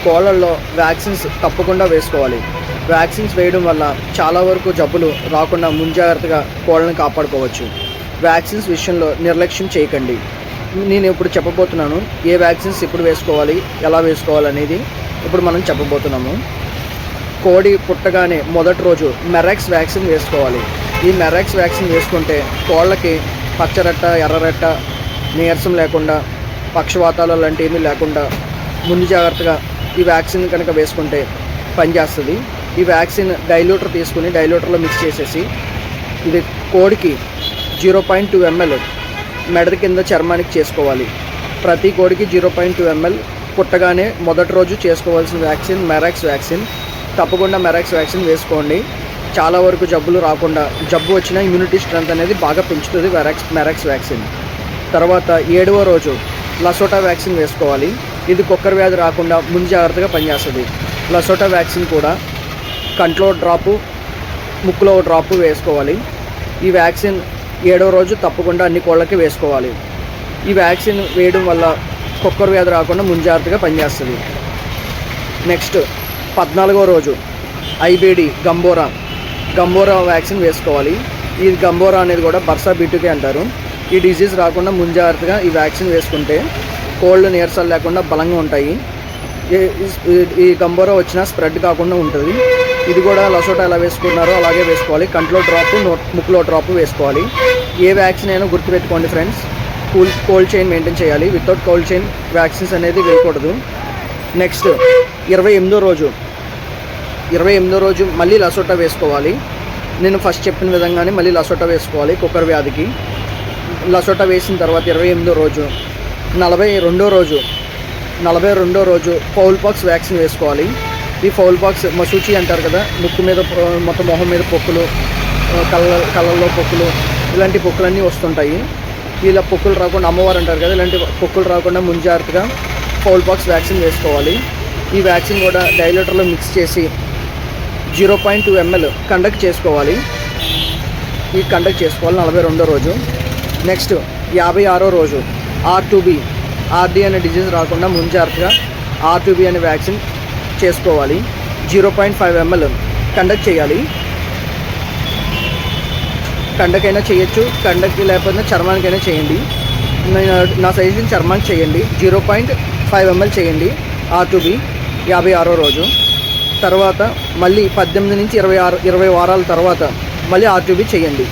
కోళ్ళల్లో vaccines తప్పకుండా వేసుకోవాలి. Vaccines వేయడం వల్ల చాలా వరకు జబ్బులు రాకుండా ముంజాగ్రత్తగా కోళ్ళని కాపాడుకోవచ్చు. వ్యాక్సిన్స్ విషయంలో నిర్లక్ష్యం చేయకండి. నేను ఇప్పుడు చెప్పబోతున్నాను ఏ వ్యాక్సిన్స్ ఎప్పుడు వేసుకోవాలి, ఎలా వేసుకోవాలనేది ఇప్పుడు మనం చెప్పబోతున్నాము. కోడి పుట్టగానే మొదటి రోజు మెరాక్స్ వ్యాక్సిన్ వేసుకోవాలి. ఈ మెరాక్స్ వ్యాక్సిన్ వేసుకుంటే కోళ్ళకి పచ్చరెట్ట, ఎర్రరెట్ట, నీరసం లేకుండా, పక్షవాతాలు లాంటివి ఏమీ లేకుండా ముందు జాగ్రత్తగా ఈ వ్యాక్సిన్ కనుక వేసుకుంటే పనిచేస్తుంది. ఈ వ్యాక్సిన్ డైల్యూటర్ తీసుకుని డైల్యూటర్లో మిక్స్ చేసేసి ఇది కోడికి 0.2 ml మెడ కింద చర్మానికి చేసుకోవాలి. ప్రతి కోడికి 0.2 ml పుట్టగానే మొదటి రోజు చేసుకోవాల్సిన వ్యాక్సిన్ మెరాక్స్ వ్యాక్సిన్. తప్పకుండా మెరాక్స్ వ్యాక్సిన్ వేసుకోండి. చాలా వరకు జబ్బులు రాకుండా, జబ్బు వచ్చిన ఇమ్యూనిటీ స్ట్రెంత్ అనేది బాగా పెంచుతుంది మెరాక్స్ వ్యాక్సిన్. తర్వాత 7వ రోజు లసోటా వ్యాక్సిన్ వేసుకోవాలి. ఇది కుక్కర్ వ్యాధి రాకుండా ముందు జాగ్రత్తగా పనిచేస్తుంది. లసోటా వ్యాక్సిన్ కూడా కంట్లో డ్రాపు, ముక్కులో డ్రాపు వేసుకోవాలి. ఈ వ్యాక్సిన్ 7వ రోజు తప్పకుండా అన్ని కోళ్ళకి వేసుకోవాలి. ఈ వ్యాక్సిన్ వేయడం వల్ల కుక్కర్ వ్యాధి రాకుండా ముందు జాగ్రత్తగా పనిచేస్తుంది. నెక్స్ట్ 14వ రోజు ఐబీడీ గంబోరా వ్యాక్సిన్ వేసుకోవాలి. ఈ గంబోరా అనేది కూడా బర్సా బీటుకే అంటారు. ఈ డిజీజ్ రాకుండా ముందు జాగ్రత్తగా ఈ వ్యాక్సిన్ వేసుకుంటే కోళ్ళు నీరసాలు లేకుండా బలంగా ఉంటాయి. ఈ గంబోరా వచ్చినా స్ప్రెడ్ కాకుండా ఉంటుంది. ఇది కూడా లసోటా ఎలా వేసుకున్నారో అలాగే వేసుకోవాలి. కంట్లో డ్రాపు, ముక్కులో డ్రాపు వేసుకోవాలి. ఏ వ్యాక్సిన్ అయినా గుర్తుపెట్టుకోండి ఫ్రెండ్స్, కోల్డ్ చైన్ మెయింటైన్ చేయాలి. వితౌట్ కోల్డ్ చైన్ వ్యాక్సిన్స్ అనేది వేయకూడదు. నెక్స్ట్ 28వ రోజు మళ్ళీ లసోటా వేసుకోవాలి. నేను ఫస్ట్ చెప్పిన విధంగానే మళ్ళీ లసోటా వేసుకోవాలి కుక్కర్ వ్యాధికి. లసోటా వేసిన తర్వాత 28వ రోజు 42వ రోజు ఫౌల్ పాక్స్ వ్యాక్సిన్ వేసుకోవాలి. ఈ ఫౌల్ పాక్స్ మసూచి అంటారు కదా, ముక్కు మీద మొత్తం మొహం మీద పొక్కులు, కళ్ళల్లో పొక్కులు, ఇలాంటి పొక్కులన్నీ వస్తుంటాయి. ఇలా పొక్కులు రాకుండా, అమ్మవారు అంటారు కదా, ఇలాంటి పొక్కులు రాకుండా ముందు జాగ్రత్తగా ఫౌల్ పాక్స్ వ్యాక్సిన్ వేసుకోవాలి. ఈ వ్యాక్సిన్ కూడా డైల్యూటర్లో మిక్స్ చేసి 0.2 ml కండక్ట్ చేసుకోవాలి. 42వ రోజు. నెక్స్ట్ 56వ రోజు ఆర్డీ అనే డిజీజ్ రాకుండా ముందు జాగ్రత్తగా R2B అనే వ్యాక్సిన్ చేసుకోవాలి. 0.5 ml కండక్ట్ చేయాలి. కండక్ అయినా చేయొచ్చు, కండక్ట్ లేకపోతే చర్మానికైనా చేయండి. నా సజెషన్ చర్మానికి చేయండి. 0.5 ml చేయండి R2B 56వ రోజు. తర్వాత మళ్ళీ 18 నుంచి 20 వారాల తర్వాత మళ్ళీ R2B చేయండి.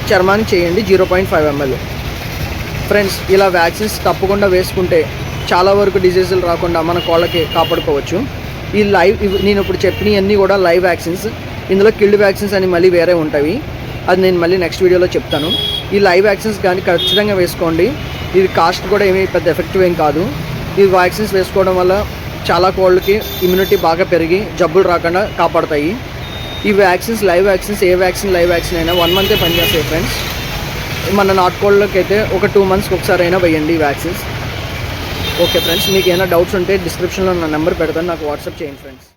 చర్మానికి చేయండి 0.5 ml. ఫ్రెండ్స్, ఇలా వ్యాక్సిన్స్ తప్పకుండా వేసుకుంటే చాలా వరకు డిజీజులు రాకుండా మన కోళ్ళకి కాపాడుకోవచ్చు. ఈ నేను ఇప్పుడు చెప్పినవన్నీ కూడా లైవ్ వ్యాక్సిన్స్. ఇందులో కిల్డ్ వ్యాక్సిన్స్ అని మళ్ళీ వేరే ఉంటాయి. అది నేను మళ్ళీ నెక్స్ట్ వీడియోలో చెప్తాను. ఈ లైవ్ వ్యాక్సిన్స్ కానీ ఖచ్చితంగా వేసుకోండి. ఇది కాస్ట్ కూడా ఏమీ పెద్ద ఎఫెక్టివ్ ఏం కాదు. ఈ వ్యాక్సిన్స్ వేసుకోవడం వల్ల చాలా కోళ్ళకి ఇమ్యూనిటీ బాగా పెరిగి జబ్బులు రాకుండా కాపాడుతాయి. ఈ వ్యాక్సిన్స్ లైవ్ వ్యాక్సిన్స్, ఏ వ్యాక్సిన్ లైవ్ వ్యాక్సిన్ అయినా 1 month పనిచేస్తాయి ఫ్రెండ్స్. మన నాటుకోళ్ళకి అయితే ఒక 2 months ఒకసారి అయినా వేయండి ఈ వ్యాక్సిన్స్. ఓకే ఫ్రెండ్స్, మీకు ఏమైనా డౌట్స్ ఉంటే డిస్క్రిప్షన్లో నా నెంబర్ పెడతాను, నాకు వాట్సాప్ చేయండి ఫ్రెండ్స్.